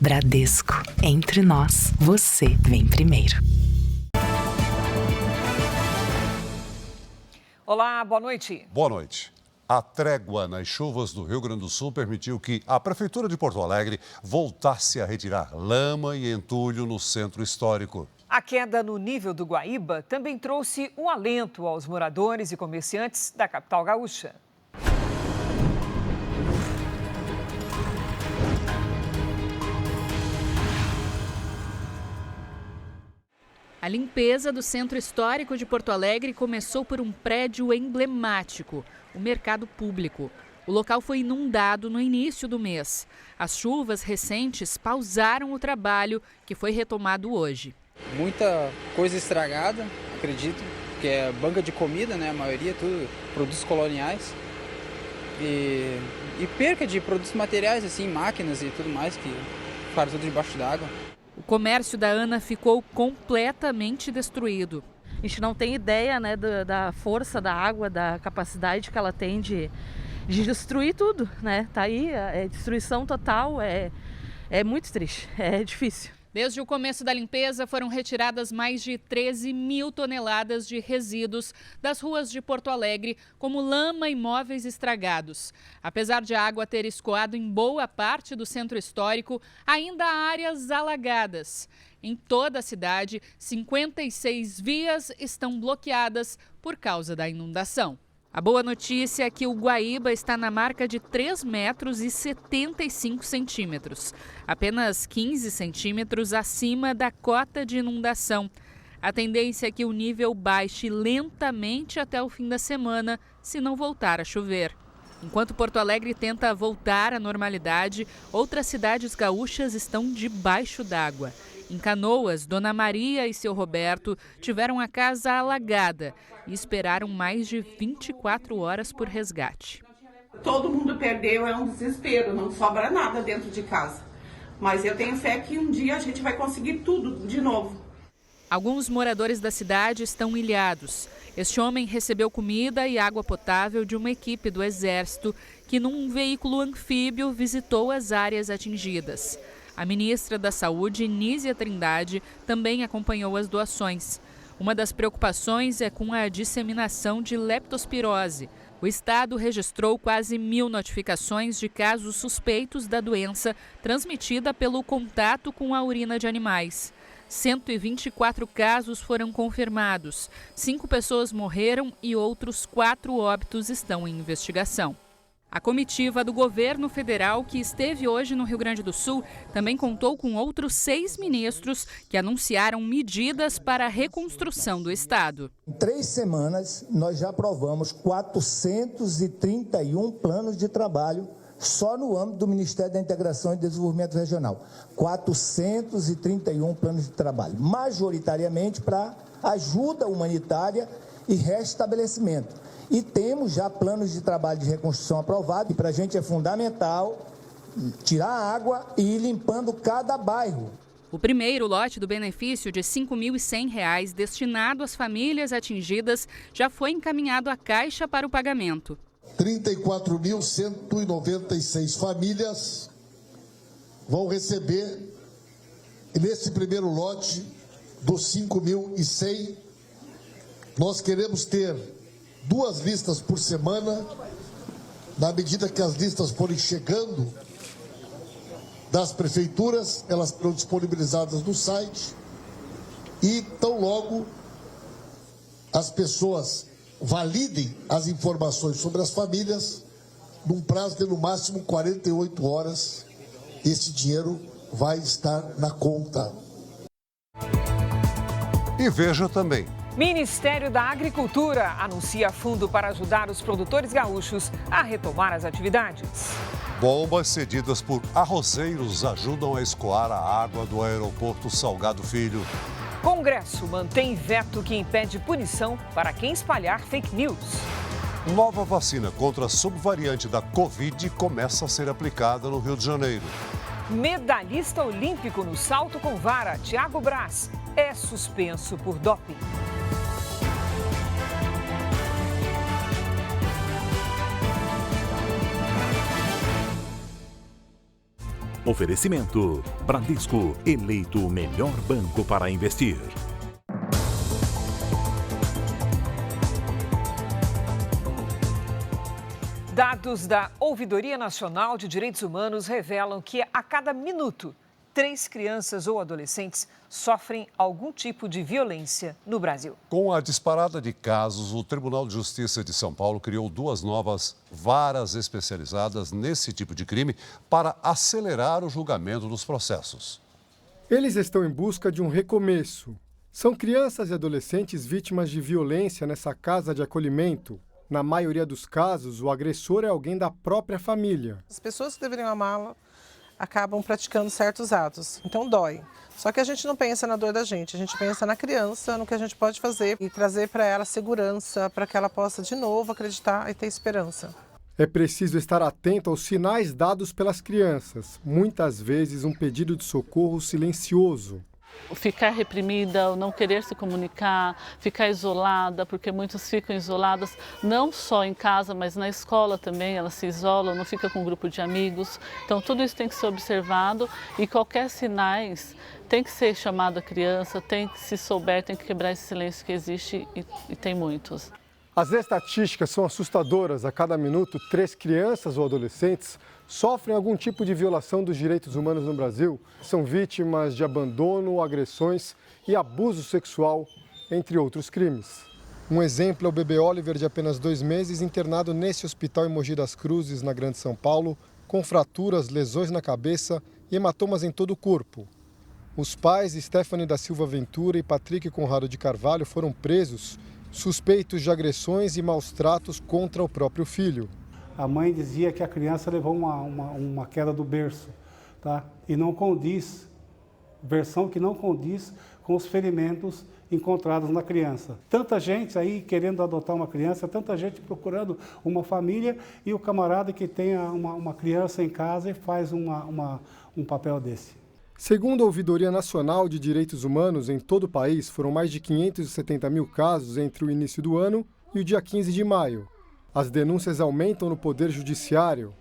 Bradesco. Entre nós, você vem primeiro. Olá, boa noite. Boa noite. A trégua nas chuvas do Rio Grande do Sul permitiu que a Prefeitura de Porto Alegre voltasse a retirar lama e entulho no centro histórico. A queda no nível do Guaíba também trouxe um alento aos moradores e comerciantes da capital gaúcha. A limpeza do centro histórico de Porto Alegre começou por um prédio emblemático, o Mercado Público. O local foi inundado no início do mês. As chuvas recentes pausaram o trabalho, que foi retomado hoje. Muita coisa estragada, acredito, que é banca de comida, né? A maioria, tudo produtos coloniais. E perca de produtos materiais, assim, máquinas e tudo mais, que ficaram tudo debaixo d'água. O comércio da Ana ficou completamente destruído. A gente não tem ideia, né, da força da água, da capacidade que ela tem de destruir tudo, né? Tá aí, é destruição total, é muito triste, é difícil. Desde o começo da limpeza, foram retiradas mais de 13 mil toneladas de resíduos das ruas de Porto Alegre, como lama e móveis estragados. Apesar de a água ter escoado em boa parte do centro histórico, ainda há áreas alagadas. Em toda a cidade, 56 vias estão bloqueadas por causa da inundação. A boa notícia é que o Guaíba está na marca de 3 metros e 75 centímetros, apenas 15 centímetros acima da cota de inundação. A tendência é que o nível baixe lentamente até o fim da semana, se não voltar a chover. Enquanto Porto Alegre tenta voltar à normalidade, outras cidades gaúchas estão debaixo d'água. Em Canoas, Dona Maria e seu Roberto tiveram a casa alagada e esperaram mais de 24 horas por resgate. Todo mundo perdeu, é um desespero, não sobra nada dentro de casa. Mas eu tenho fé que um dia a gente vai conseguir tudo de novo. Alguns moradores da cidade estão ilhados. Este homem recebeu comida e água potável de uma equipe do Exército que, num veículo anfíbio, visitou as áreas atingidas. A ministra da Saúde, Nízia Trindade, também acompanhou as doações. Uma das preocupações é com a disseminação de leptospirose. O estado registrou quase 1.000 notificações de casos suspeitos da doença transmitida pelo contato com a urina de animais. 124 casos foram confirmados, 5 pessoas morreram e outros 4 óbitos estão em investigação. A comitiva do governo federal, que esteve hoje no Rio Grande do Sul, também contou com outros 6 ministros que anunciaram medidas para a reconstrução do estado. Em 3 semanas, nós já aprovamos 431 planos de trabalho só no âmbito do Ministério da Integração e Desenvolvimento Regional. 431 planos de trabalho, majoritariamente para ajuda humanitária e restabelecimento. E temos já planos de trabalho de reconstrução aprovados. E para a gente é fundamental tirar a água e ir limpando cada bairro. O primeiro lote do benefício de R$ 5.100 destinado às famílias atingidas já foi encaminhado à Caixa para o pagamento. 34.196 famílias vão receber, nesse primeiro lote, dos 5.100. Nós queremos ter 2 listas por semana, na medida que as listas forem chegando das prefeituras, elas serão disponibilizadas no site e tão logo as pessoas validem as informações sobre as famílias, num prazo de no máximo 48 horas, esse dinheiro vai estar na conta. E veja também. Ministério da Agricultura anuncia fundo para ajudar os produtores gaúchos a retomar as atividades. Bombas cedidas por arrozeiros ajudam a escoar a água do aeroporto Salgado Filho. Congresso mantém veto que impede punição para quem espalhar fake news. Nova vacina contra a subvariante da Covid começa a ser aplicada no Rio de Janeiro. Medalhista olímpico no salto com vara, Thiago Braz, é suspenso por doping. Oferecimento: Bradesco, eleito o melhor banco para investir. Dados da Ouvidoria Nacional de Direitos Humanos revelam que a cada minuto, 3 crianças ou adolescentes sofrem algum tipo de violência no Brasil. Com a disparada de casos, o Tribunal de Justiça de São Paulo criou 2 novas varas especializadas nesse tipo de crime para acelerar o julgamento dos processos. Eles estão em busca de um recomeço. São crianças e adolescentes vítimas de violência nessa casa de acolhimento. Na maioria dos casos, o agressor é alguém da própria família. As pessoas que deveriam amá-la acabam praticando certos atos, então dói. Só que a gente não pensa na dor da gente, a gente pensa na criança, no que a gente pode fazer e trazer para ela segurança, para que ela possa de novo acreditar e ter esperança. É preciso estar atento aos sinais dados pelas crianças, muitas vezes um pedido de socorro silencioso. Ficar reprimida, não querer se comunicar, ficar isolada, porque muitos ficam isoladas, não só em casa, mas na escola também, elas se isolam, não ficam com um grupo de amigos. Então tudo isso tem que ser observado e qualquer sinais tem que ser chamado a criança, tem que, se souber, tem que quebrar esse silêncio que existe e tem muitos. As estatísticas são assustadoras. A cada minuto, 3 crianças ou adolescentes sofrem algum tipo de violação dos direitos humanos no Brasil. São vítimas de abandono, agressões e abuso sexual, entre outros crimes. Um exemplo é o bebê Oliver, de apenas 2 meses, internado nesse hospital em Mogi das Cruzes, na Grande São Paulo, com fraturas, lesões na cabeça e hematomas em todo o corpo. Os pais, Stephanie da Silva Ventura e Patrick Conrado de Carvalho, foram presos, suspeitos de agressões e maus tratos contra o próprio filho. A mãe dizia que a criança levou uma queda do berço, tá? E não condiz, versão que não condiz com os ferimentos encontrados na criança. Tanta gente aí querendo adotar uma criança, tanta gente procurando uma família e o camarada que tem uma criança em casa e faz um papel desse. Segundo a Ouvidoria Nacional de Direitos Humanos, em todo o país foram mais de 570 mil casos entre o início do ano e o dia 15 de maio. As denúncias aumentam no Poder Judiciário.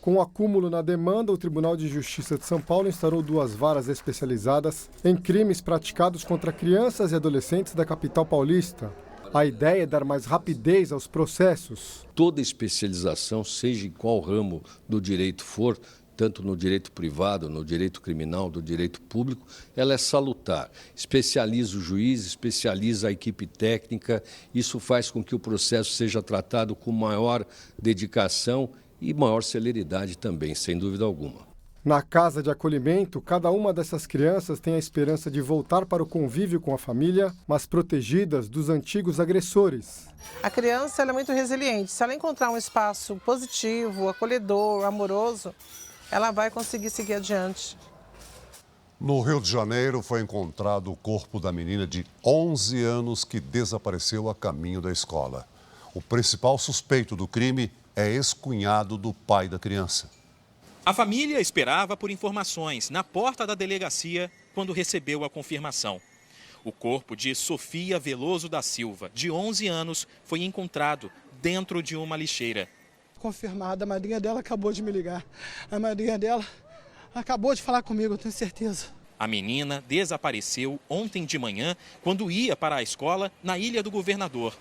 Com o acúmulo na demanda, o Tribunal de Justiça de São Paulo instaurou 2 varas especializadas em crimes praticados contra crianças e adolescentes da capital paulista. A ideia é dar mais rapidez aos processos. Toda especialização, seja em qual ramo do direito for, tanto no direito privado, no direito criminal, do direito público, ela é salutar. Especializa o juiz, especializa a equipe técnica, isso faz com que o processo seja tratado com maior dedicação e maior celeridade também, sem dúvida alguma. Na casa de acolhimento, cada uma dessas crianças tem a esperança de voltar para o convívio com a família, mas protegidas dos antigos agressores. A criança ela é muito resiliente, se ela encontrar um espaço positivo, acolhedor, amoroso, ela vai conseguir seguir adiante. No Rio de Janeiro, foi encontrado o corpo da menina de 11 anos que desapareceu a caminho da escola. O principal suspeito do crime é ex-cunhado do pai da criança. A família esperava por informações na porta da delegacia quando recebeu a confirmação. O corpo de Sofia Veloso da Silva, de 11 anos, foi encontrado dentro de uma lixeira. Confirmada, a madrinha dela acabou de me ligar. A madrinha dela acabou de falar comigo, eu tenho certeza. A menina desapareceu ontem de manhã quando ia para a escola na Ilha do Governador.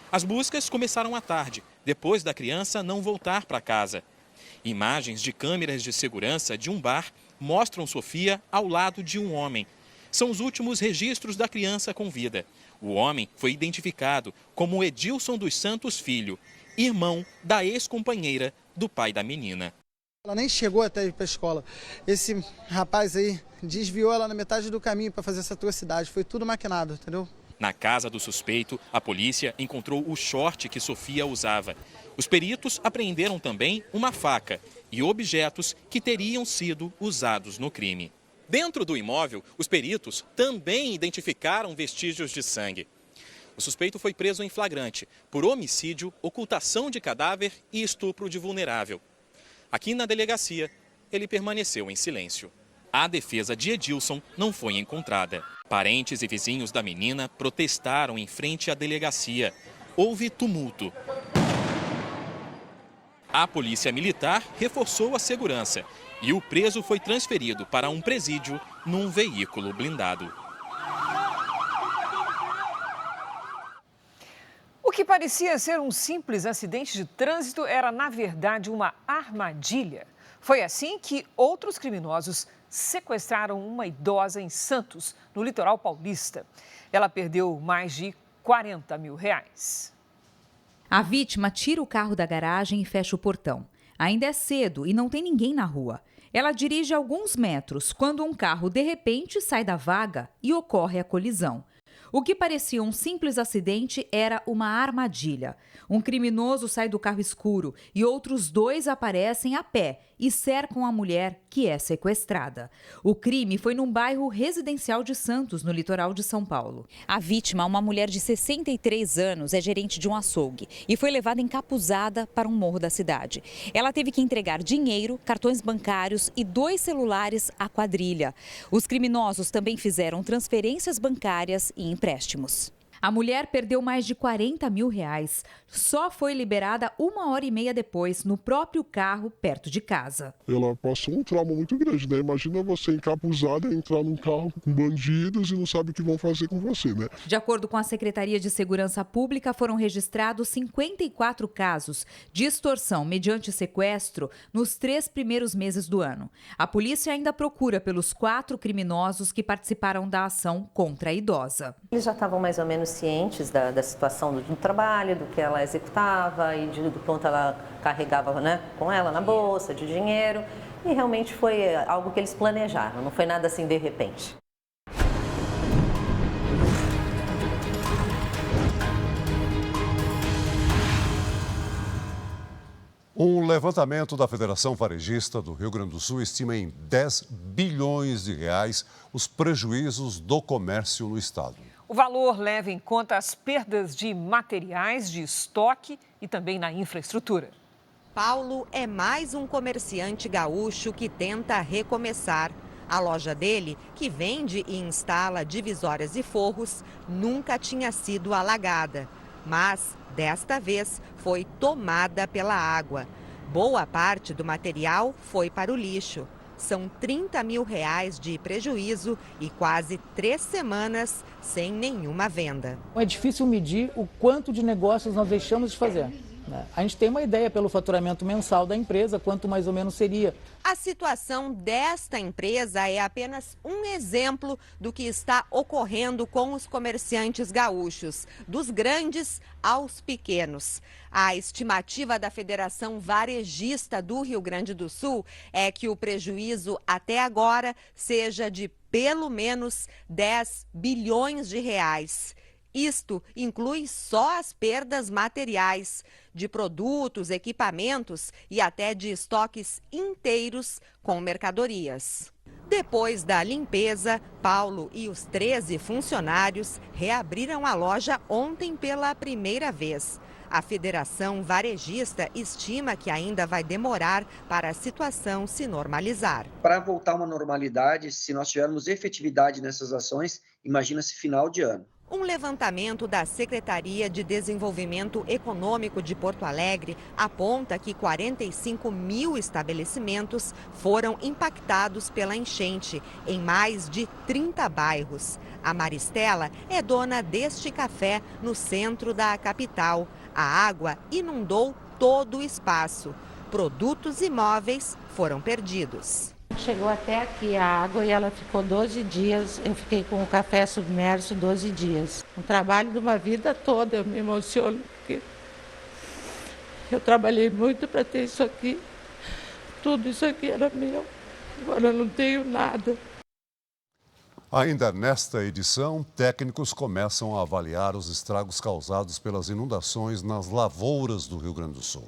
As buscas começaram à tarde, depois da criança não voltar para casa. Imagens de câmeras de segurança de um bar mostram Sofia ao lado de um homem. São os últimos registros da criança com vida. O homem foi identificado como Edilson dos Santos Filho, irmão da ex-companheira do pai da menina. Ela nem chegou até ir para a escola. Esse rapaz aí desviou ela na metade do caminho para fazer essa atrocidade. Foi tudo maquinado, entendeu? Na casa do suspeito, a polícia encontrou o short que Sofia usava. Os peritos apreenderam também uma faca e objetos que teriam sido usados no crime. Dentro do imóvel, os peritos também identificaram vestígios de sangue. O suspeito foi preso em flagrante por homicídio, ocultação de cadáver e estupro de vulnerável. Aqui na delegacia, ele permaneceu em silêncio. A defesa de Edilson não foi encontrada. Parentes e vizinhos da menina protestaram em frente à delegacia. Houve tumulto. A polícia militar reforçou a segurança e o preso foi transferido para um presídio num veículo blindado. O que parecia ser um simples acidente de trânsito era, na verdade, uma armadilha. Foi assim que outros criminosos sequestraram uma idosa em Santos, no litoral paulista. Ela perdeu mais de 40 mil reais. A vítima tira o carro da garagem e fecha o portão. Ainda é cedo e não tem ninguém na rua. Ela dirige alguns metros quando um carro de repente sai da vaga e ocorre a colisão. O que parecia um simples acidente era uma armadilha. Um criminoso sai do carro escuro e outros 2 aparecem a pé e cercam a mulher, que é sequestrada. O crime foi num bairro residencial de Santos, no litoral de São Paulo. A vítima, uma mulher de 63 anos, é gerente de um açougue e foi levada encapuzada para um morro da cidade. Ela teve que entregar dinheiro, cartões bancários e 2 celulares à quadrilha. Os criminosos também fizeram transferências bancárias e empréstimos. A mulher perdeu mais de 40 mil reais. Só foi liberada 1h30 depois, no próprio carro, perto de casa. Ela passou um trauma muito grande, né? Imagina você encapuzada, entrar num carro com bandidos e não sabe o que vão fazer com você, né? De acordo com a Secretaria de Segurança Pública, foram registrados 54 casos de extorsão mediante sequestro nos 3 primeiros meses do ano. A polícia ainda procura pelos 4 criminosos que participaram da ação contra a idosa. Eles já estavam mais ou menos cientes da situação do trabalho, do que ela executava e do quanto ela carregava, né, com ela na bolsa, de dinheiro. E realmente foi algo que eles planejaram, não foi nada assim de repente. Um levantamento da Federação Varejista do Rio Grande do Sul estima em 10 bilhões de reais os prejuízos do comércio no estado. O valor leva em conta as perdas de materiais, de estoque e também na infraestrutura. Paulo é mais um comerciante gaúcho que tenta recomeçar. A loja dele, que vende e instala divisórias e forros, nunca tinha sido alagada. Mas, desta vez, foi tomada pela água. Boa parte do material foi para o lixo. São 30 mil reais de prejuízo e quase 3 semanas sem nenhuma venda. É difícil medir o quanto de negócios nós deixamos de fazer. A gente tem uma ideia pelo faturamento mensal da empresa, quanto mais ou menos seria. A situação desta empresa é apenas um exemplo do que está ocorrendo com os comerciantes gaúchos, dos grandes aos pequenos. A estimativa da Federação Varejista do Rio Grande do Sul é que o prejuízo até agora seja de pelo menos 10 bilhões de reais. Isto inclui só as perdas materiais, de produtos, equipamentos e até de estoques inteiros com mercadorias. Depois da limpeza, Paulo e os 13 funcionários reabriram a loja ontem pela primeira vez. A Federação Varejista estima que ainda vai demorar para a situação se normalizar. Para voltar a uma normalidade, se nós tivermos efetividade nessas ações, imagina-se final de ano. Um levantamento da Secretaria de Desenvolvimento Econômico de Porto Alegre aponta que 45 mil estabelecimentos foram impactados pela enchente em mais de 30 bairros. A Maristela é dona deste café no centro da capital. A água inundou todo o espaço. Produtos e móveis foram perdidos. Chegou até aqui a água e ela ficou 12 dias, eu fiquei com o café submerso 12 dias. Um trabalho de uma vida toda, eu me emociono, porque eu trabalhei muito para ter isso aqui. Tudo isso aqui era meu, agora eu não tenho nada. Ainda nesta edição, técnicos começam a avaliar os estragos causados pelas inundações nas lavouras do Rio Grande do Sul.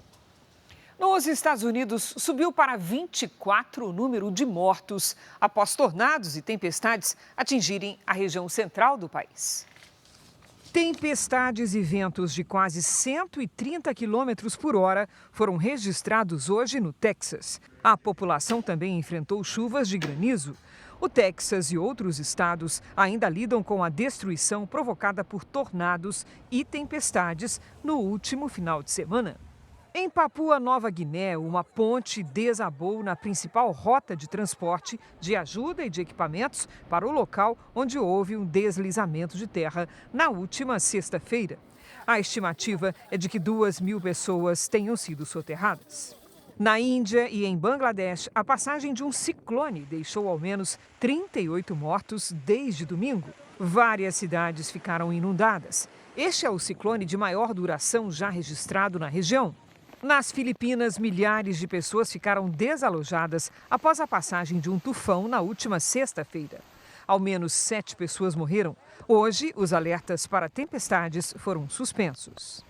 Nos Estados Unidos, subiu para 24 o número de mortos após tornados e tempestades atingirem a região central do país. Tempestades e ventos de quase 130 quilômetros por hora foram registrados hoje no Texas. A população também enfrentou chuvas de granizo. O Texas e outros estados ainda lidam com a destruição provocada por tornados e tempestades no último final de semana. Em Papua Nova Guiné, uma ponte desabou na principal rota de transporte de ajuda e de equipamentos para o local onde houve um deslizamento de terra na última sexta-feira. A estimativa é de que 2.000 pessoas tenham sido soterradas. Na Índia e em Bangladesh, a passagem de um ciclone deixou ao menos 38 mortos desde domingo. Várias cidades ficaram inundadas. Este é o ciclone de maior duração já registrado na região. Nas Filipinas, milhares de pessoas ficaram desalojadas após a passagem de um tufão na última sexta-feira. Ao menos 7 pessoas morreram. Hoje, os alertas para tempestades foram suspensos.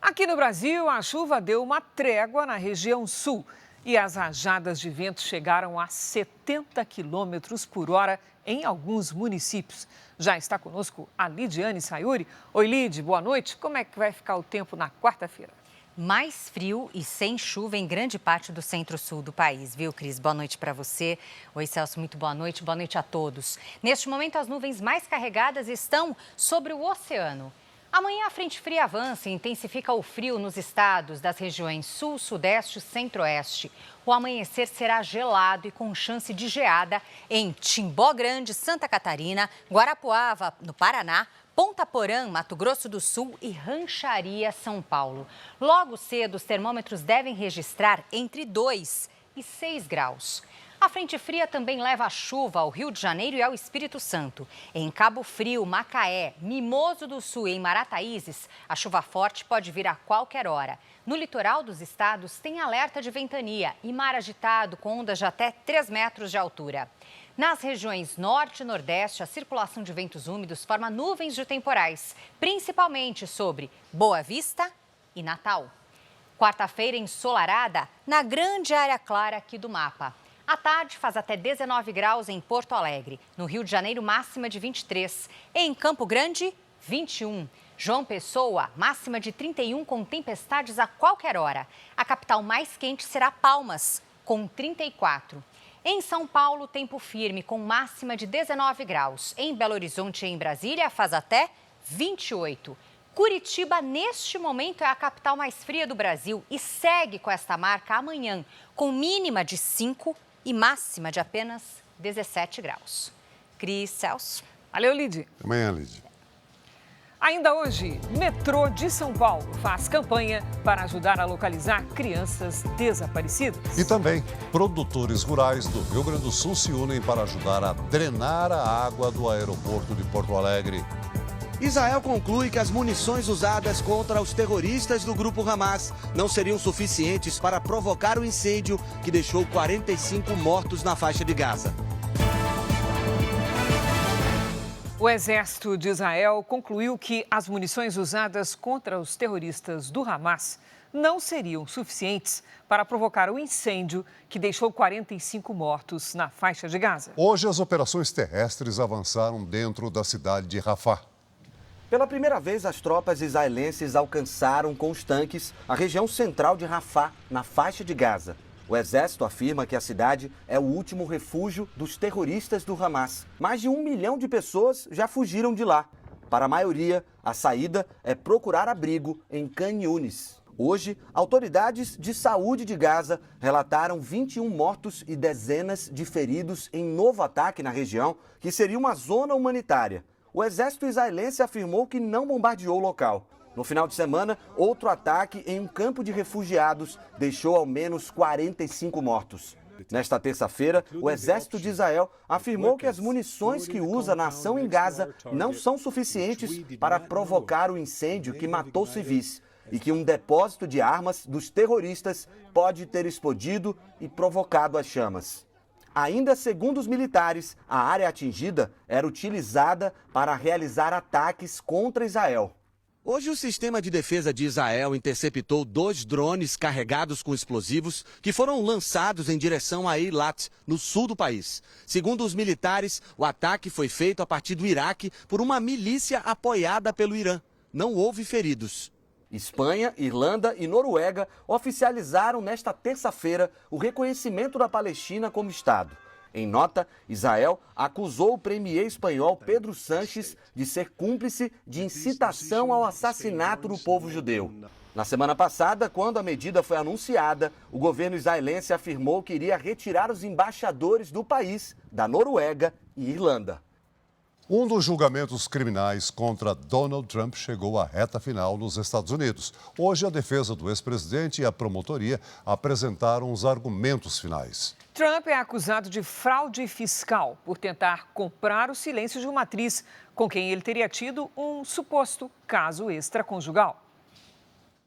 Aqui no Brasil, a chuva deu uma trégua na região sul e as rajadas de vento chegaram a 70 quilômetros por hora em alguns municípios. Já está conosco a Lidiane Sayuri. Oi, Lid, boa noite. Como é que vai ficar o tempo na quarta-feira? Mais frio e sem chuva em grande parte do centro-sul do país, viu, Cris? Boa noite para você. Oi, Celso, muito boa noite a todos. Neste momento, as nuvens mais carregadas estão sobre o oceano. Amanhã, a frente fria avança e intensifica o frio nos estados das regiões sul, sudeste e centro-oeste. O amanhecer será gelado e com chance de geada em Timbó Grande, Santa Catarina, Guarapuava, no Paraná, Ponta Porã, Mato Grosso do Sul e Rancharia, São Paulo. Logo cedo, os termômetros devem registrar entre 2 e 6 graus. A frente fria também leva a chuva ao Rio de Janeiro e ao Espírito Santo. Em Cabo Frio, Macaé, Mimoso do Sul e em Marataízes, a chuva forte pode vir a qualquer hora. No litoral dos estados, tem alerta de ventania e mar agitado com ondas de até 3 metros de altura. Nas regiões norte e nordeste, a circulação de ventos úmidos forma nuvens de temporais, principalmente sobre Boa Vista e Natal. Quarta-feira ensolarada na grande área clara aqui do mapa. À tarde faz até 19 graus em Porto Alegre. No Rio de Janeiro, máxima de 23. Em Campo Grande, 21. João Pessoa, máxima de 31 com tempestades a qualquer hora. A capital mais quente será Palmas, com 34. Em São Paulo, tempo firme, com máxima de 19 graus. Em Belo Horizonte e em Brasília, faz até 28. Curitiba, neste momento, é a capital mais fria do Brasil e segue com esta marca amanhã, com mínima de 5 e máxima de apenas 17 graus. Cris, Celso. Valeu, Lid. Amanhã, Lid. Ainda hoje, Metrô de São Paulo faz campanha para ajudar a localizar crianças desaparecidas. E também, produtores rurais do Rio Grande do Sul se unem para ajudar a drenar a água do aeroporto de Porto Alegre. Israel conclui que as munições usadas contra os terroristas do grupo Hamas não seriam suficientes para provocar o incêndio que deixou 45 mortos na faixa de Gaza. O exército de Israel concluiu que as munições usadas contra os terroristas do Hamas não seriam suficientes para provocar o incêndio que deixou 45 mortos na faixa de Gaza. Hoje, as operações terrestres avançaram dentro da cidade de Rafah. Pela primeira vez, as tropas israelenses alcançaram com os tanques a região central de Rafah, na faixa de Gaza. O exército afirma que a cidade é o último refúgio dos terroristas do Hamas. Mais de 1 milhão de pessoas já fugiram de lá. Para a maioria, a saída é procurar abrigo em Khan Yunis. Hoje, autoridades de saúde de Gaza relataram 21 mortos e dezenas de feridos em novo ataque na região, que seria uma zona humanitária. O exército israelense afirmou que não bombardeou o local. No final de semana, outro ataque em um campo de refugiados deixou ao menos 45 mortos. Nesta terça-feira, o exército de Israel afirmou que as munições que usa na ação em Gaza não são suficientes para provocar o incêndio que matou civis e que um depósito de armas dos terroristas pode ter explodido e provocado as chamas. Ainda segundo os militares, a área atingida era utilizada para realizar ataques contra Israel. Hoje, o sistema de defesa de Israel interceptou 2 drones carregados com explosivos que foram lançados em direção a Eilat, no sul do país. Segundo os militares, o ataque foi feito a partir do Iraque por uma milícia apoiada pelo Irã. Não houve feridos. Espanha, Irlanda e Noruega oficializaram nesta terça-feira o reconhecimento da Palestina como Estado. Em nota, Israel acusou o premier espanhol Pedro Sánchez de ser cúmplice de incitação ao assassinato do povo judeu. Na semana passada, quando a medida foi anunciada, o governo israelense afirmou que iria retirar os embaixadores do país, da Noruega e Irlanda. Um dos julgamentos criminais contra Donald Trump chegou à reta final nos Estados Unidos. Hoje, a defesa do ex-presidente e a promotoria apresentaram os argumentos finais. Trump é acusado de fraude fiscal por tentar comprar o silêncio de uma atriz com quem ele teria tido um suposto caso extraconjugal.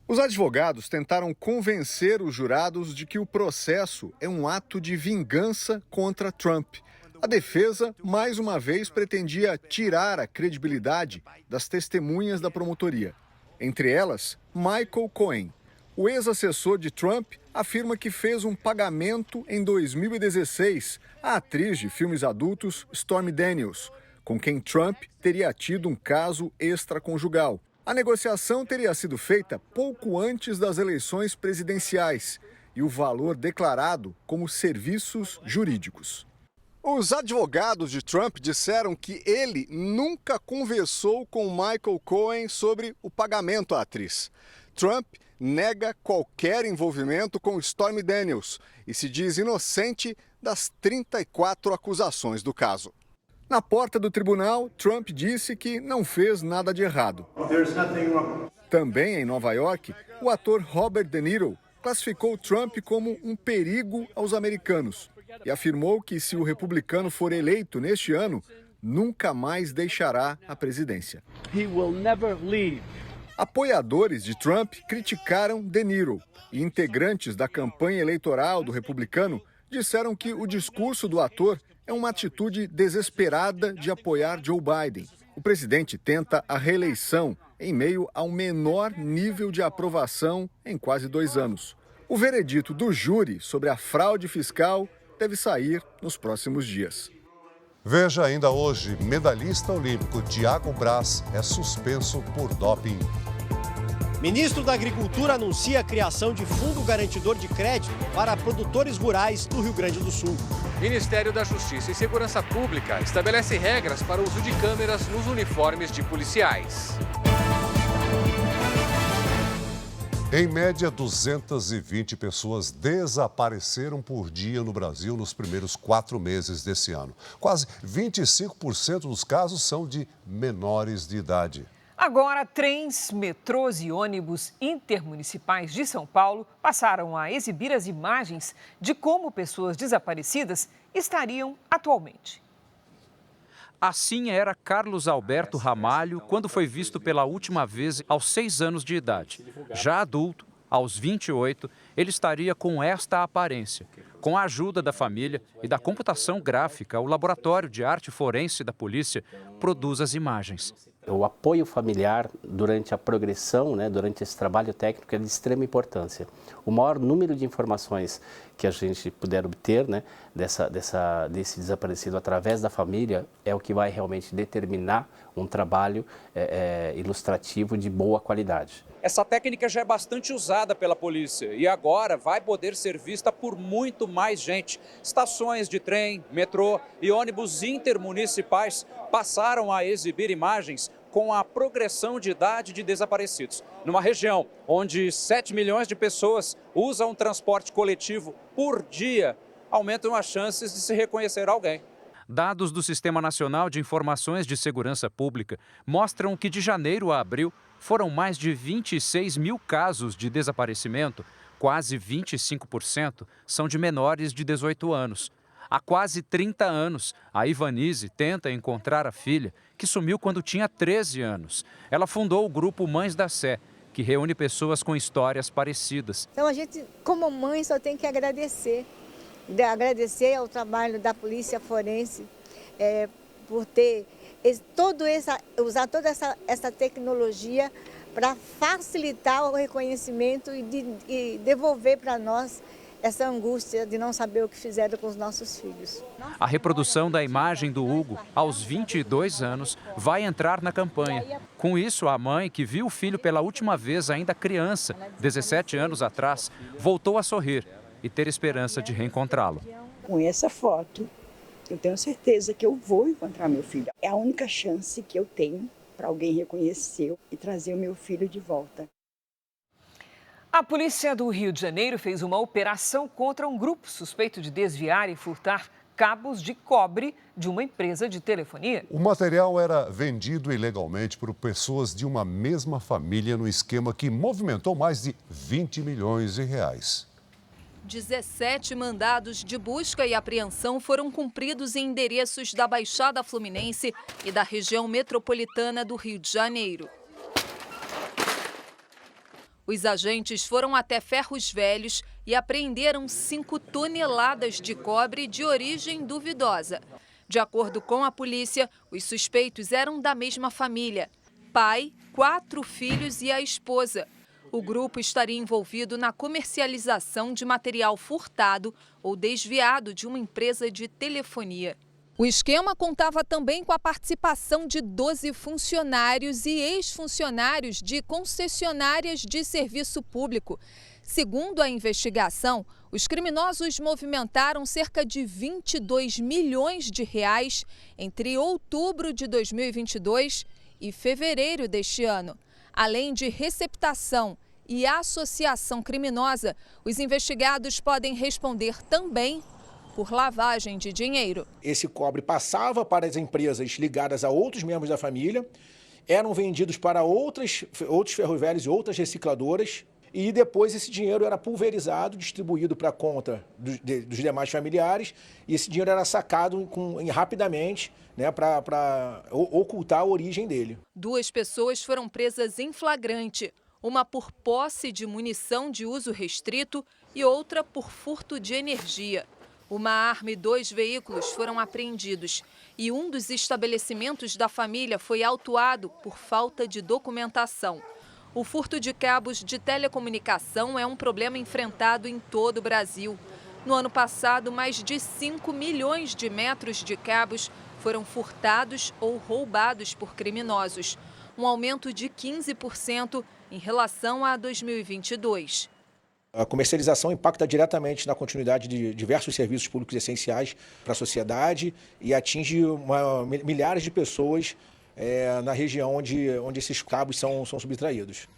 Os advogados tentaram convencer os jurados de que o processo é um ato de vingança contra Trump. A defesa, mais uma vez, pretendia tirar a credibilidade das testemunhas da promotoria. Entre elas, Michael Cohen. O ex-assessor de Trump afirma que fez um pagamento em 2016 à atriz de filmes adultos Stormy Daniels, com quem Trump teria tido um caso extraconjugal. A negociação teria sido feita pouco antes das eleições presidenciais e o valor declarado como serviços jurídicos. Os advogados de Trump disseram que ele nunca conversou com Michael Cohen sobre o pagamento à atriz. Trump nega qualquer envolvimento com Stormy Daniels e se diz inocente das 34 acusações do caso. Na porta do tribunal, Trump disse que não fez nada de errado. Também em Nova York, o ator Robert De Niro classificou Trump como um perigo aos americanos e afirmou que, se o republicano for eleito neste ano, nunca mais deixará a presidência. Apoiadores de Trump criticaram De Niro e integrantes da campanha eleitoral do republicano disseram que o discurso do ator é uma atitude desesperada de apoiar Joe Biden. O presidente tenta a reeleição em meio ao menor nível de aprovação em quase 2 anos. O veredito do júri sobre a fraude fiscal deve sair nos próximos dias. Veja ainda hoje, medalhista olímpico Thiago Braz é suspenso por doping. Ministro da Agricultura anuncia a criação de fundo garantidor de crédito para produtores rurais do Rio Grande do Sul. Ministério da Justiça e Segurança Pública estabelece regras para o uso de câmeras nos uniformes de policiais. Em média, 220 pessoas desapareceram por dia no Brasil nos primeiros 4 meses desse ano. Quase 25% dos casos são de menores de idade. Agora, trens, metrôs e ônibus intermunicipais de São Paulo passaram a exibir as imagens de como pessoas desaparecidas estariam atualmente. Assim era Carlos Alberto Ramalho quando foi visto pela última vez aos 6 anos de idade. Já adulto, aos 28, ele estaria com esta aparência. Com a ajuda da família e da computação gráfica, o Laboratório de Arte Forense da Polícia produz as imagens. O apoio familiar durante a progressão, durante esse trabalho técnico é de extrema importância. O maior número de informações que a gente puder obter desse desaparecido através da família é o que vai realmente determinar um trabalho ilustrativo de boa qualidade. Essa técnica já é bastante usada pela polícia e agora vai poder ser vista por muito mais gente. Estações de trem, metrô e ônibus intermunicipais passaram a exibir imagens com a progressão de idade de desaparecidos. Numa região onde 7 milhões de pessoas usam transporte coletivo por dia, aumentam as chances de se reconhecer alguém. Dados do Sistema Nacional de Informações de Segurança Pública mostram que de janeiro a abril foram mais de 26 mil casos de desaparecimento, quase 25% são de menores de 18 anos. Há quase 30 anos, a Ivanise tenta encontrar a filha, que sumiu quando tinha 13 anos. Ela fundou o grupo Mães da Sé, que reúne pessoas com histórias parecidas. Então a gente, como mãe, só tem que agradecer. Agradecer ao trabalho da Polícia Forense por ter usar toda essa tecnologia para facilitar o reconhecimento e devolver para nós essa angústia de não saber o que fizeram com os nossos filhos. A reprodução da imagem do Hugo, aos 22 anos, vai entrar na campanha. Com isso, a mãe, que viu o filho pela última vez ainda criança, 17 anos atrás, voltou a sorrir e ter esperança de reencontrá-lo. Com essa foto, Eu tenho certeza que eu vou encontrar meu filho. É a única chance que eu tenho para alguém reconhecer e trazer o meu filho de volta. A polícia do Rio de Janeiro fez uma operação contra um grupo suspeito de desviar e furtar cabos de cobre de uma empresa de telefonia. O material era vendido ilegalmente por pessoas de uma mesma família no esquema que movimentou mais de 20 milhões de reais. 17 mandados de busca e apreensão foram cumpridos em endereços da Baixada Fluminense e da região metropolitana do Rio de Janeiro. Os agentes foram até Ferros Velhos e apreenderam 5 toneladas de cobre de origem duvidosa. De acordo com a polícia, os suspeitos eram da mesma família: pai, 4 filhos e a esposa. O grupo estaria envolvido na comercialização de material furtado ou desviado de uma empresa de telefonia. O esquema contava também com a participação de 12 funcionários e ex-funcionários de concessionárias de serviço público. Segundo a investigação, os criminosos movimentaram cerca de 22 milhões de reais entre outubro de 2022 e fevereiro deste ano. Além de receptação e associação criminosa, os investigados podem responder também por lavagem de dinheiro. Esse cobre passava para as empresas ligadas a outros membros da família, eram vendidos para outros ferros velhos e outras recicladoras, e depois esse dinheiro era pulverizado, distribuído para a conta dos demais familiares, e esse dinheiro era sacado rapidamente, né, para ocultar a origem dele. 2 pessoas foram presas em flagrante, uma por posse de munição de uso restrito e outra por furto de energia. Uma arma e 2 veículos foram apreendidos e um dos estabelecimentos da família foi autuado por falta de documentação. O furto de cabos de telecomunicação é um problema enfrentado em todo o Brasil. No ano passado, mais de 5 milhões de metros de cabos foram furtados ou roubados por criminosos, um aumento de 15% em relação a 2022. A comercialização impacta diretamente na continuidade de diversos serviços públicos essenciais para a sociedade e atinge milhares de pessoas na região onde esses cabos são subtraídos.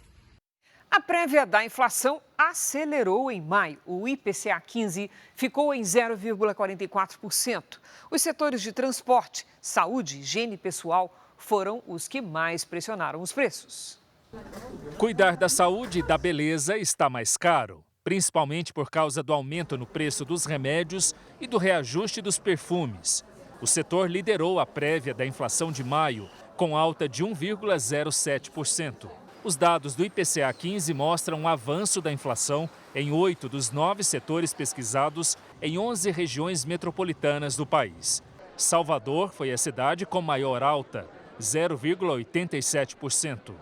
A prévia da inflação acelerou em maio. O IPCA 15 ficou em 0,44%. Os setores de transporte, saúde e higiene pessoal foram os que mais pressionaram os preços. Cuidar da saúde e da beleza está mais caro, principalmente por causa do aumento no preço dos remédios e do reajuste dos perfumes. O setor liderou a prévia da inflação de maio, com alta de 1,07%. Os dados do IPCA 15 mostram um avanço da inflação em 8 dos 9 setores pesquisados em 11 regiões metropolitanas do país. Salvador foi a cidade com maior alta, 0,87%.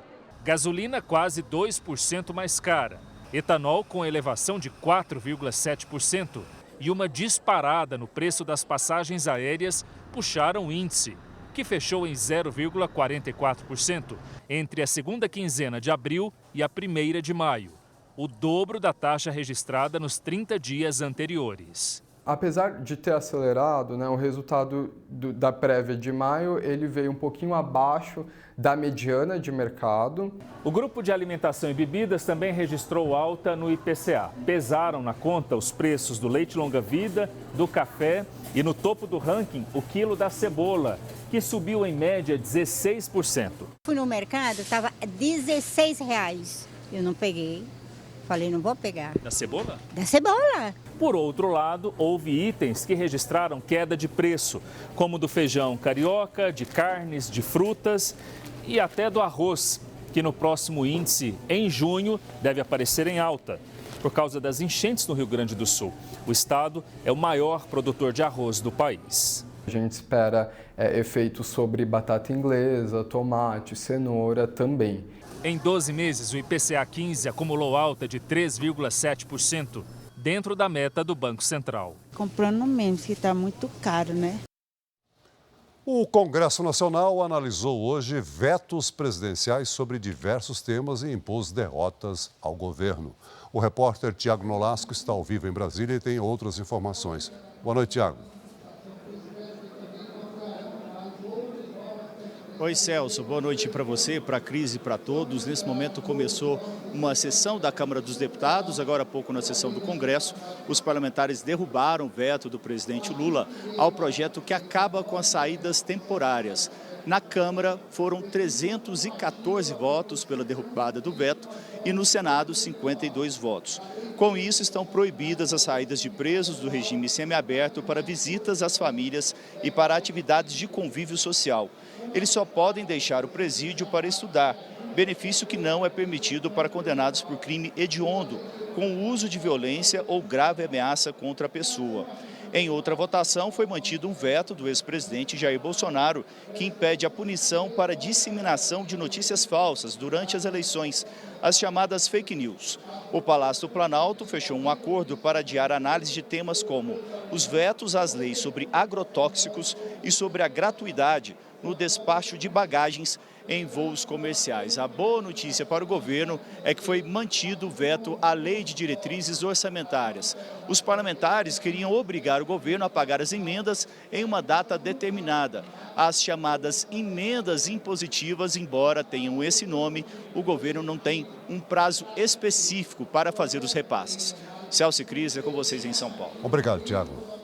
Gasolina quase 2% mais cara. Etanol com elevação de 4,7% e uma disparada no preço das passagens aéreas puxaram o índice, que fechou em 0,44% entre a segunda quinzena de abril e a primeira de maio, o dobro da taxa registrada nos 30 dias anteriores. Apesar de ter acelerado, o resultado da prévia de maio ele veio um pouquinho abaixo da mediana de mercado. O grupo de alimentação e bebidas também registrou alta no IPCA. Pesaram na conta os preços do leite longa-vida, do café e no topo do ranking o quilo da cebola, que subiu em média 16%. Fui no mercado, estava R$16. Eu não peguei. Falei, não vou pegar. Da cebola? Da cebola. Por outro lado, houve itens que registraram queda de preço, como do feijão carioca, de carnes, de frutas e até do arroz, que no próximo índice, em junho, deve aparecer em alta, por causa das enchentes no Rio Grande do Sul. O estado é o maior produtor de arroz do país. A gente espera efeitos sobre batata inglesa, tomate, cenoura também. Em 12 meses, o IPCA 15 acumulou alta de 3,7%, dentro da meta do Banco Central. Comprando menos, que está muito caro, né? O Congresso Nacional analisou hoje vetos presidenciais sobre diversos temas e impôs derrotas ao governo. O repórter Tiago Nolasco está ao vivo em Brasília e tem outras informações. Boa noite, Tiago. Oi, Celso. Boa noite para você, para a Cris e para todos. Nesse momento começou uma sessão da Câmara dos Deputados, agora há pouco na sessão do Congresso. Os parlamentares derrubaram o veto do presidente Lula ao projeto que acaba com as saídas temporárias. Na Câmara foram 314 votos pela derrubada do veto e no Senado 52 votos. Com isso, estão proibidas as saídas de presos do regime semiaberto para visitas às famílias e para atividades de convívio social. Eles só podem deixar o presídio para estudar, benefício que não é permitido para condenados por crime hediondo, com o uso de violência ou grave ameaça contra a pessoa. Em outra votação, foi mantido um veto do ex-presidente Jair Bolsonaro, que impede a punição para disseminação de notícias falsas durante as eleições, as chamadas fake news. O Palácio do Planalto fechou um acordo para adiar a análise de temas como os vetos às leis sobre agrotóxicos e sobre a gratuidade no despacho de bagagens em voos comerciais. A boa notícia para o governo é que foi mantido o veto à Lei de Diretrizes Orçamentárias. Os parlamentares queriam obrigar o governo a pagar as emendas em uma data determinada. As chamadas emendas impositivas, embora tenham esse nome, o governo não tem um prazo específico para fazer os repasses. Celso e Cris, é com vocês em São Paulo. Obrigado, Tiago.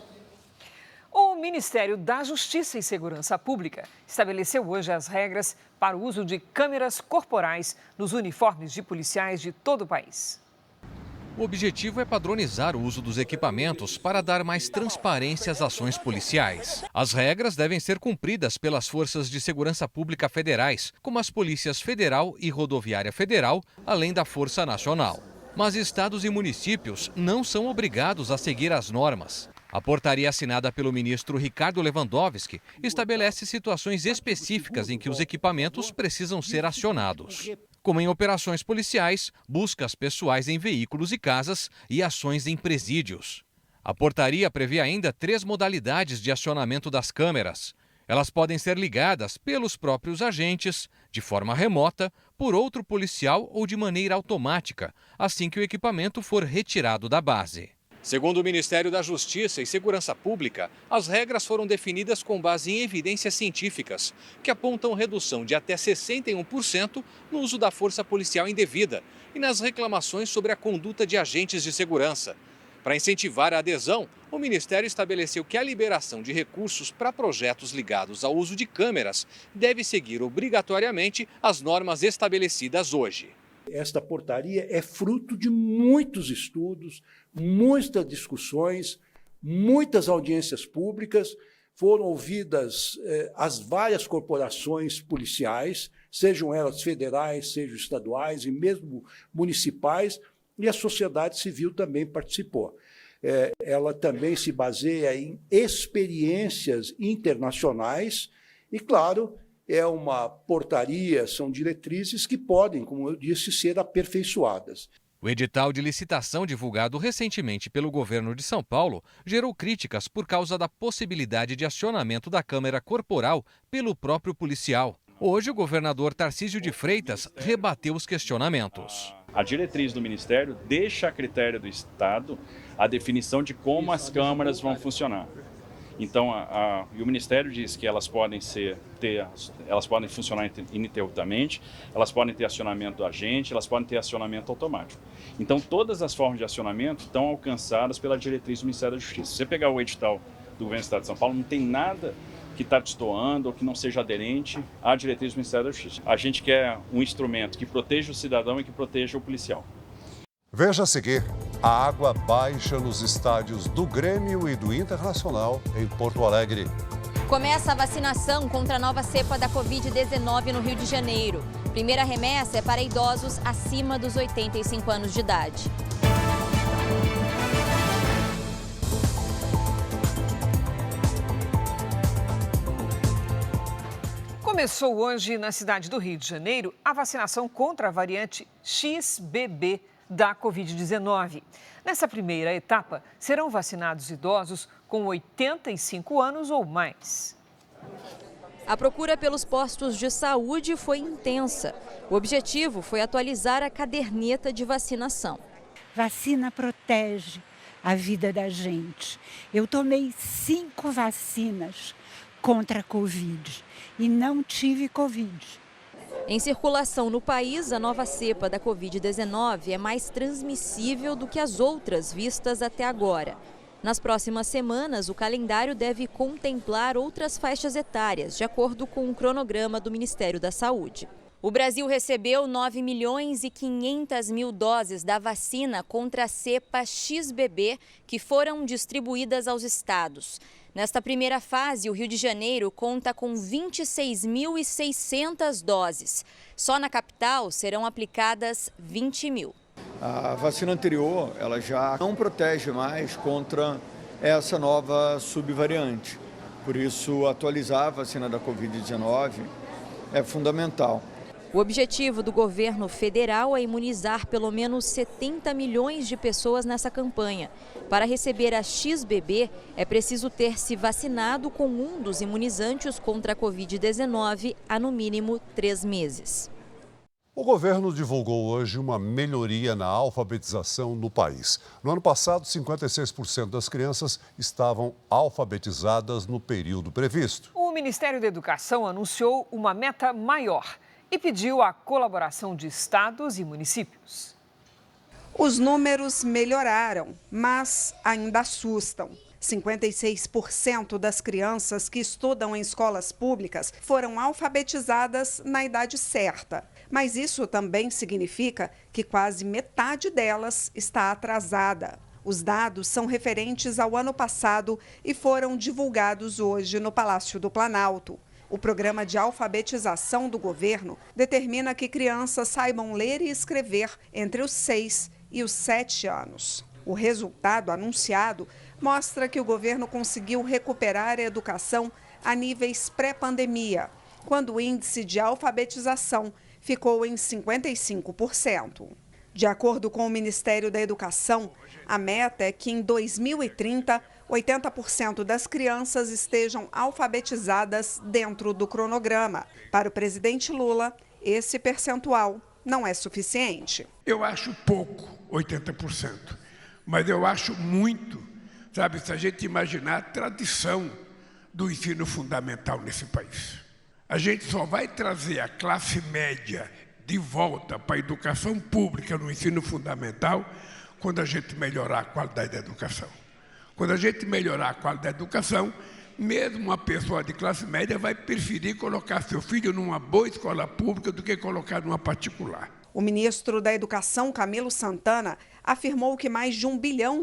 O Ministério da Justiça e Segurança Pública estabeleceu hoje as regras para o uso de câmeras corporais nos uniformes de policiais de todo o país. O objetivo é padronizar o uso dos equipamentos para dar mais transparência às ações policiais. As regras devem ser cumpridas pelas forças de segurança pública federais, como as Polícias Federal e Rodoviária Federal, além da Força Nacional. Mas estados e municípios não são obrigados a seguir as normas. A portaria assinada pelo ministro Ricardo Lewandowski estabelece situações específicas em que os equipamentos precisam ser acionados, como em operações policiais, buscas pessoais em veículos e casas e ações em presídios. A portaria prevê ainda 3 modalidades de acionamento das câmeras. Elas podem ser ligadas pelos próprios agentes, de forma remota, por outro policial ou de maneira automática, assim que o equipamento for retirado da base. Segundo o Ministério da Justiça e Segurança Pública, as regras foram definidas com base em evidências científicas, que apontam redução de até 61% no uso da força policial indevida e nas reclamações sobre a conduta de agentes de segurança. Para incentivar a adesão, o Ministério estabeleceu que a liberação de recursos para projetos ligados ao uso de câmeras deve seguir obrigatoriamente as normas estabelecidas hoje. Esta portaria é fruto de muitos estudos, muitas discussões, muitas audiências públicas, foram ouvidas as várias corporações policiais, sejam elas federais, sejam estaduais e mesmo municipais, e a sociedade civil também participou. Ela também se baseia em experiências internacionais e, claro, é uma portaria, são diretrizes que podem, como eu disse, ser aperfeiçoadas. O edital de licitação divulgado recentemente pelo governo de São Paulo gerou críticas por causa da possibilidade de acionamento da câmera corporal pelo próprio policial. Hoje, o governador Tarcísio de Freitas rebateu os questionamentos. A diretriz do Ministério deixa a critério do Estado a definição de como as câmaras vão funcionar. Então, e o Ministério diz que elas podem funcionar ininterruptamente, elas podem ter acionamento do agente, elas podem ter acionamento automático. Então, todas as formas de acionamento estão alcançadas pela diretriz do Ministério da Justiça. Se você pegar o edital do governo do Estado de São Paulo, não tem nada que está destoando ou que não seja aderente à diretriz do Ministério da Justiça. A gente quer um instrumento que proteja o cidadão e que proteja o policial. Veja a seguir, a água baixa nos estádios do Grêmio e do Internacional em Porto Alegre. Começa a vacinação contra a nova cepa da Covid-19 no Rio de Janeiro. Primeira remessa é para idosos acima dos 85 anos de idade. Começou hoje na cidade do Rio de Janeiro a vacinação contra a variante XBB da Covid-19. Nessa primeira etapa, serão vacinados idosos com 85 anos ou mais. A procura pelos postos de saúde foi intensa. O objetivo foi atualizar a caderneta de vacinação. Vacina protege a vida da gente. Eu tomei 5 vacinas contra a Covid e não tive Covid. Em circulação no país, a nova cepa da Covid-19 é mais transmissível do que as outras vistas até agora. Nas próximas semanas, o calendário deve contemplar outras faixas etárias, de acordo com o cronograma do Ministério da Saúde. O Brasil recebeu 9.500.000 doses da vacina contra a cepa XBB, que foram distribuídas aos estados. Nesta primeira fase, o Rio de Janeiro conta com 26.600 doses. Só na capital serão aplicadas 20.000. A vacina anterior, ela já não protege mais contra essa nova subvariante. Por isso, atualizar a vacina da Covid-19 é fundamental. O objetivo do governo federal é imunizar pelo menos 70 milhões de pessoas nessa campanha. Para receber a XBB, é preciso ter se vacinado com um dos imunizantes contra a Covid-19 há no mínimo 3 meses. O governo divulgou hoje uma melhoria na alfabetização no país. No ano passado, 56% das crianças estavam alfabetizadas no período previsto. O Ministério da Educação anunciou uma meta maior e pediu a colaboração de estados e municípios. Os números melhoraram, mas ainda assustam. 56% das crianças que estudam em escolas públicas foram alfabetizadas na idade certa. Mas isso também significa que quase metade delas está atrasada. Os dados são referentes ao ano passado e foram divulgados hoje no Palácio do Planalto. O programa de alfabetização do governo determina que crianças saibam ler e escrever entre os 6 e os 7 anos. O resultado anunciado mostra que o governo conseguiu recuperar a educação a níveis pré-pandemia, quando o índice de alfabetização ficou em 55%. De acordo com o Ministério da Educação, a meta é que em 2030, 80% das crianças estejam alfabetizadas dentro do cronograma. Para o presidente Lula, esse percentual não é suficiente. Eu acho pouco, 80%, mas eu acho muito, sabe, se a gente imaginar a tradição do ensino fundamental nesse país. A gente só vai trazer a classe média de volta para a educação pública no ensino fundamental quando a gente melhorar a qualidade da educação. Quando a gente melhorar a qualidade da educação, mesmo uma pessoa de classe média vai preferir colocar seu filho numa boa escola pública do que colocar numa particular. O ministro da Educação, Camilo Santana, afirmou que mais de R$1 bilhão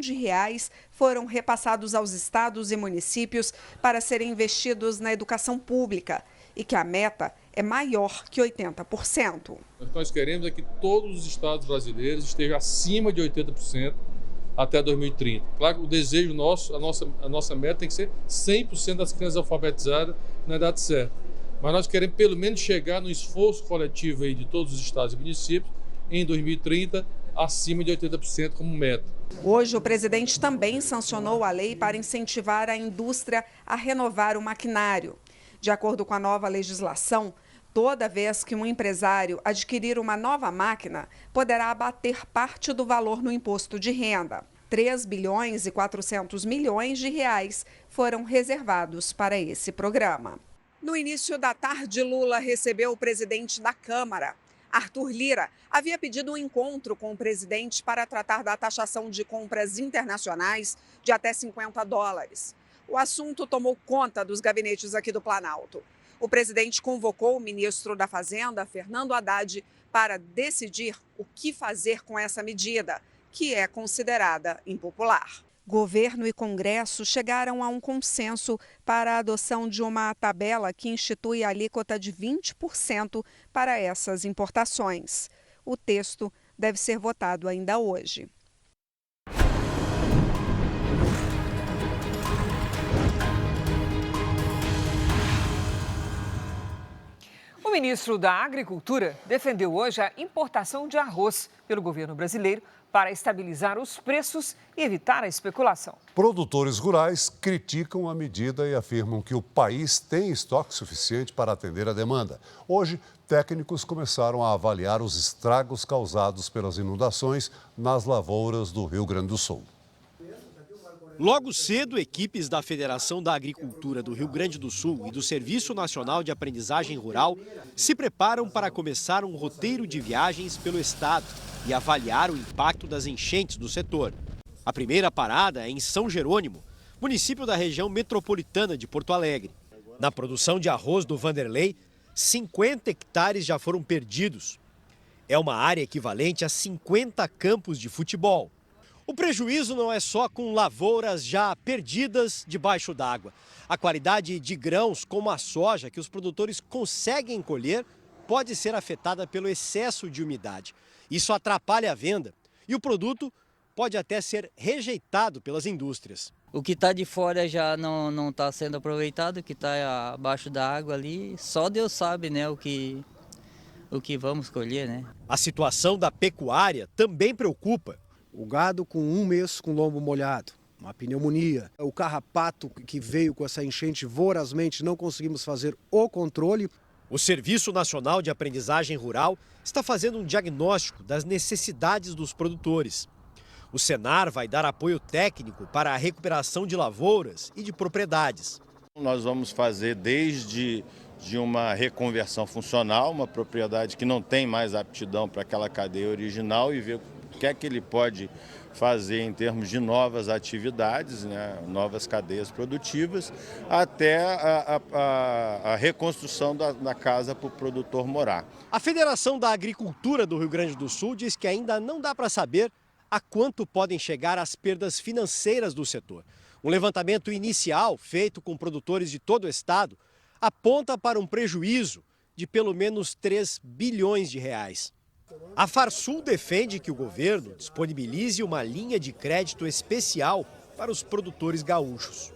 foram repassados aos estados e municípios para serem investidos na educação pública e que a meta é maior que 80%. O que nós queremos é que todos os estados brasileiros estejam acima de 80% até 2030. Claro que o desejo nosso, a nossa meta tem que ser 100% das crianças alfabetizadas na idade certa. Mas nós queremos pelo menos chegar no esforço coletivo aí de todos os estados e municípios em 2030 acima de 80% como meta. Hoje, o presidente também sancionou a lei para incentivar a indústria a renovar o maquinário. De acordo com a nova legislação, toda vez que um empresário adquirir uma nova máquina, poderá abater parte do valor no imposto de renda. R$3 bilhões e 400 milhões foram reservados para esse programa. No início da tarde, Lula recebeu o presidente da Câmara. Arthur Lira havia pedido um encontro com o presidente para tratar da taxação de compras internacionais de até $50. O assunto tomou conta dos gabinetes aqui do Planalto. O presidente convocou o ministro da Fazenda, Fernando Haddad, para decidir o que fazer com essa medida, que é considerada impopular. Governo e Congresso chegaram a um consenso para a adoção de uma tabela que institui a alíquota de 20% para essas importações. O texto deve ser votado ainda hoje. O ministro da Agricultura defendeu hoje a importação de arroz pelo governo brasileiro para estabilizar os preços e evitar a especulação. Produtores rurais criticam a medida e afirmam que o país tem estoque suficiente para atender a demanda. Hoje, técnicos começaram a avaliar os estragos causados pelas inundações nas lavouras do Rio Grande do Sul. Logo cedo, equipes da Federação da Agricultura do Rio Grande do Sul e do Serviço Nacional de Aprendizagem Rural se preparam para começar um roteiro de viagens pelo estado e avaliar o impacto das enchentes do setor. A primeira parada é em São Jerônimo, município da região metropolitana de Porto Alegre. Na produção de arroz do Vanderlei, 50 hectares já foram perdidos. É uma área equivalente a 50 campos de futebol. O prejuízo não é só com lavouras já perdidas debaixo d'água. A qualidade de grãos, como a soja, que os produtores conseguem colher, pode ser afetada pelo excesso de umidade. Isso atrapalha a venda e o produto pode até ser rejeitado pelas indústrias. O que está de fora já não está sendo aproveitado, o que está abaixo da água ali, só Deus sabe, né, o que vamos colher, né? A situação da pecuária também preocupa. O gado com um mês com lombo molhado, uma pneumonia. O carrapato que veio com essa enchente vorazmente, não conseguimos fazer o controle. O Serviço Nacional de Aprendizagem Rural está fazendo um diagnóstico das necessidades dos produtores. O Senar vai dar apoio técnico para a recuperação de lavouras e de propriedades. Nós vamos fazer desde uma reconversão funcional, uma propriedade que não tem mais aptidão para aquela cadeia original, e ver o que é que ele pode fazer em termos de novas atividades, né, novas cadeias produtivas, até a reconstrução da casa para o produtor morar. A Federação da Agricultura do Rio Grande do Sul diz que ainda não dá para saber a quanto podem chegar as perdas financeiras do setor. Um levantamento inicial feito com produtores de todo o estado aponta para um prejuízo de pelo menos 3 bilhões de reais. A Farsul defende que o governo disponibilize uma linha de crédito especial para os produtores gaúchos.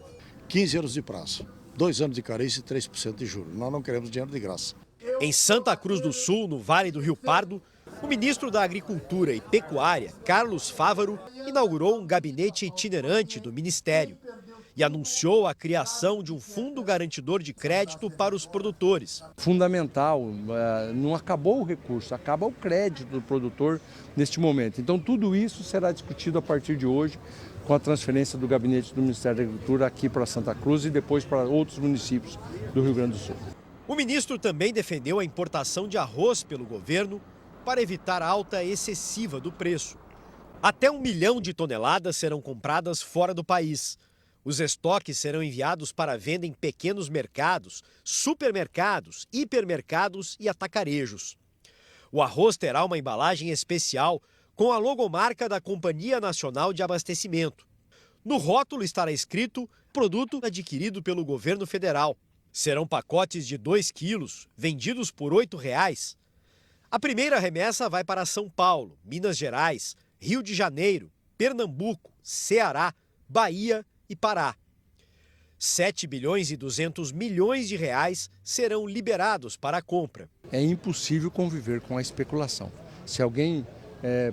15 anos de prazo, 2 anos de carência e 3% de juros. Nós não queremos dinheiro de graça. Em Santa Cruz do Sul, no Vale do Rio Pardo, o ministro da Agricultura e Pecuária, Carlos Fávaro, inaugurou um gabinete itinerante do Ministério e anunciou a criação de um fundo garantidor de crédito para os produtores. Fundamental, não acabou o recurso, acaba o crédito do produtor neste momento. Então tudo isso será discutido a partir de hoje com a transferência do gabinete do Ministério da Agricultura aqui para Santa Cruz e depois para outros municípios do Rio Grande do Sul. O ministro também defendeu a importação de arroz pelo governo para evitar a alta excessiva do preço. Até 1 milhão de toneladas serão compradas fora do país. Os estoques serão enviados para venda em pequenos mercados, supermercados, hipermercados e atacarejos. O arroz terá uma embalagem especial com a logomarca da Companhia Nacional de Abastecimento. No rótulo estará escrito produto adquirido pelo governo federal. Serão pacotes de 2 quilos, vendidos por R$ 8,00. A primeira remessa vai para São Paulo, Minas Gerais, Rio de Janeiro, Pernambuco, Ceará, Bahia e Pará. 7 bilhões e 200 milhões de reais serão liberados para a compra. É impossível conviver com a especulação. Se alguém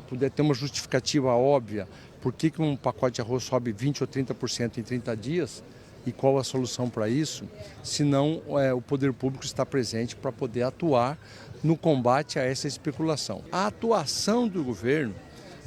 puder ter uma justificativa óbvia por que um pacote de arroz sobe 20% ou 30% em 30 dias e qual a solução para isso, senão o poder público está presente para poder atuar no combate a essa especulação. A atuação do governo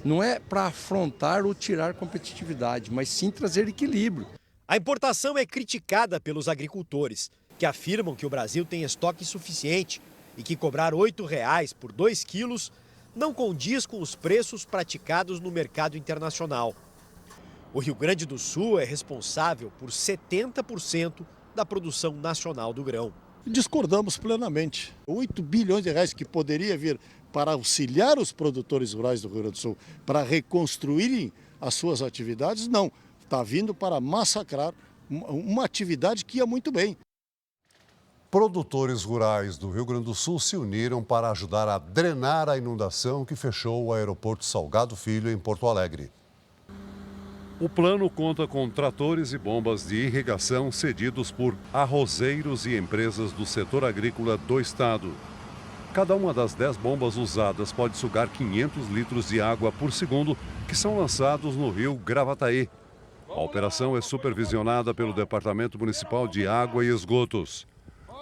não é para afrontar ou tirar competitividade, mas sim trazer equilíbrio. A importação é criticada pelos agricultores, que afirmam que o Brasil tem estoque suficiente e que cobrar R$ 8,00 por 2 quilos não condiz com os preços praticados no mercado internacional. O Rio Grande do Sul é responsável por 70% da produção nacional do grão. Discordamos plenamente. 8 bilhões de reais que poderia vir para auxiliar os produtores rurais do Rio Grande do Sul, para reconstruírem as suas atividades, não. Está vindo para massacrar uma atividade que ia muito bem. Produtores rurais do Rio Grande do Sul se uniram para ajudar a drenar a inundação que fechou o aeroporto Salgado Filho, em Porto Alegre. O plano conta com tratores e bombas de irrigação cedidos por arrozeiros e empresas do setor agrícola do estado. Cada uma das 10 bombas usadas pode sugar 500 litros de água por segundo, que são lançados no rio Gravataí. A operação é supervisionada pelo Departamento Municipal de Água e Esgotos.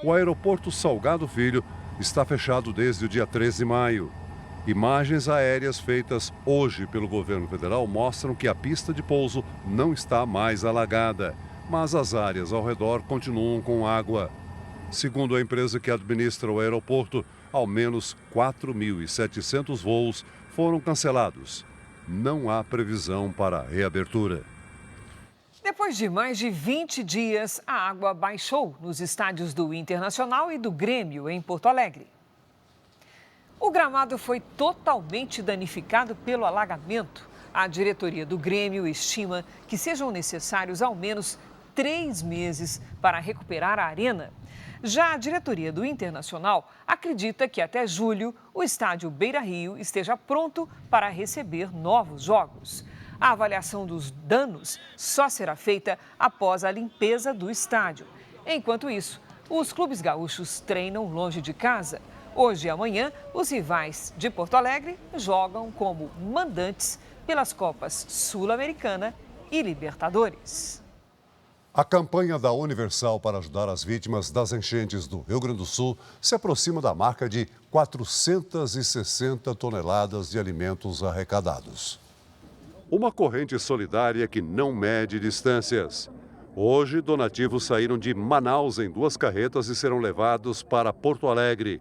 O aeroporto Salgado Filho está fechado desde o dia 13 de maio. Imagens aéreas feitas hoje pelo governo federal mostram que a pista de pouso não está mais alagada, mas as áreas ao redor continuam com água. Segundo a empresa que administra o aeroporto, ao menos 4.700 voos foram cancelados. Não há previsão para a reabertura. Depois de mais de 20 dias, a água baixou nos estádios do Internacional e do Grêmio, em Porto Alegre. O gramado foi totalmente danificado pelo alagamento. A diretoria do Grêmio estima que sejam necessários ao menos 3 meses para recuperar a arena. Já a diretoria do Internacional acredita que até julho o estádio Beira-Rio esteja pronto para receber novos jogos. A avaliação dos danos só será feita após a limpeza do estádio. Enquanto isso, os clubes gaúchos treinam longe de casa. Hoje e amanhã, os rivais de Porto Alegre jogam como mandantes pelas Copas Sul-Americana e Libertadores. A campanha da Universal para ajudar as vítimas das enchentes do Rio Grande do Sul se aproxima da marca de 460 toneladas de alimentos arrecadados. Uma corrente solidária que não mede distâncias. Hoje, donativos saíram de Manaus em 2 carretas e serão levados para Porto Alegre.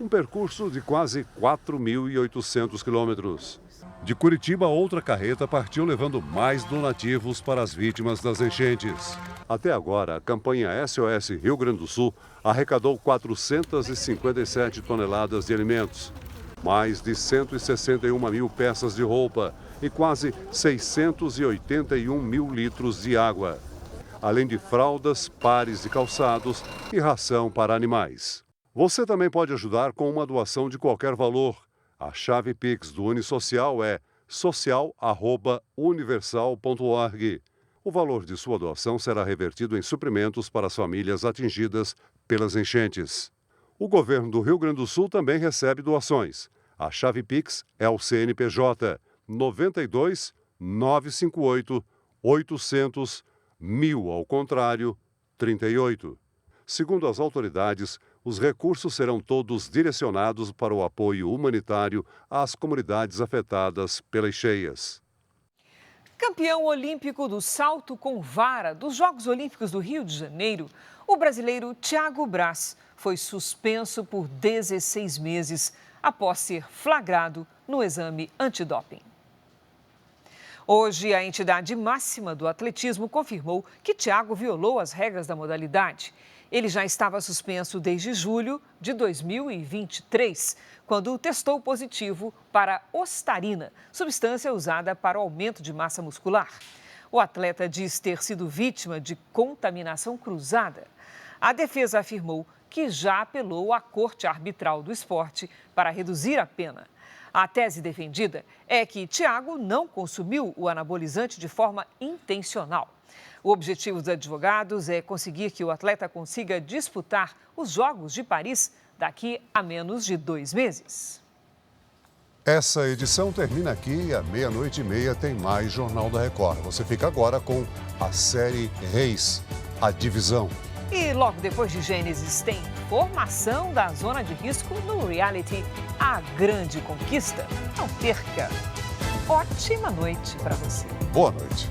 Um percurso de quase 4.800 quilômetros. De Curitiba, outra carreta partiu levando mais donativos para as vítimas das enchentes. Até agora, a campanha SOS Rio Grande do Sul arrecadou 457 toneladas de alimentos, mais de 161 mil peças de roupa e quase 681 mil litros de água, além de fraldas, pares de calçados e ração para animais. Você também pode ajudar com uma doação de qualquer valor. A chave Pix do Unisocial é social@universal.org. O valor de sua doação será revertido em suprimentos para as famílias atingidas pelas enchentes. O governo do Rio Grande do Sul também recebe doações. A chave Pix é o CNPJ 92 958 800 1000, ao contrário, 38. Segundo as autoridades, os recursos serão todos direcionados para o apoio humanitário às comunidades afetadas pelas cheias. Campeão olímpico do salto com vara dos Jogos Olímpicos do Rio de Janeiro, o brasileiro Thiago Braz foi suspenso por 16 meses após ser flagrado no exame antidoping. Hoje, a entidade máxima do atletismo confirmou que Thiago violou as regras da modalidade. Ele já estava suspenso desde julho de 2023, quando testou positivo para ostarina, substância usada para o aumento de massa muscular. O atleta diz ter sido vítima de contaminação cruzada. A defesa afirmou que já apelou à Corte Arbitral do Esporte para reduzir a pena. A tese defendida é que Thiago não consumiu o anabolizante de forma intencional. O objetivo dos advogados é conseguir que o atleta consiga disputar os Jogos de Paris daqui a menos de 2 meses. Essa edição termina aqui e à 00:30 tem mais Jornal da Record. Você fica agora com a série Reis, a divisão. E logo depois de Gênesis tem formação da zona de risco no reality A Grande Conquista. Não perca! Ótima noite para você. Boa noite.